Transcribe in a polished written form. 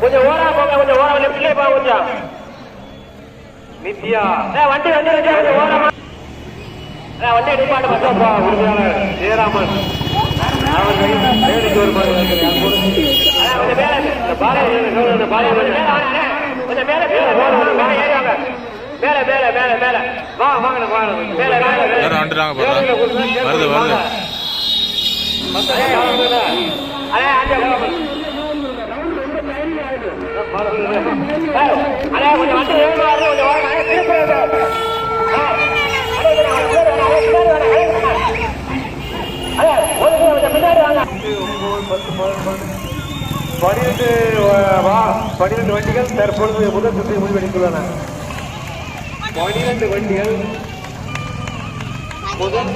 கொஞ்சம் ஓரா போங்க, கொஞ்சம் ஓரா லெப்ட்லயே போங்க கொஞ்சம். நித்யா வண்டி வந்து கொஞ்சம் ஓரமா வண்டி எடுப்பாடு பசப்பா உறுதியாளர் ஜெயராமன் அவர்கள் மேடைக்கு ஒரு கொஞ்சம் மேல மேல மேல மேல மேல வா வாங்க மேல வருது வருது பன்னிரண்டு வண்டிகள் தற்பொழுது முதல் சுற்றை முடிவெடுத்துள்ளன. 12 வண்டிகள் முதல்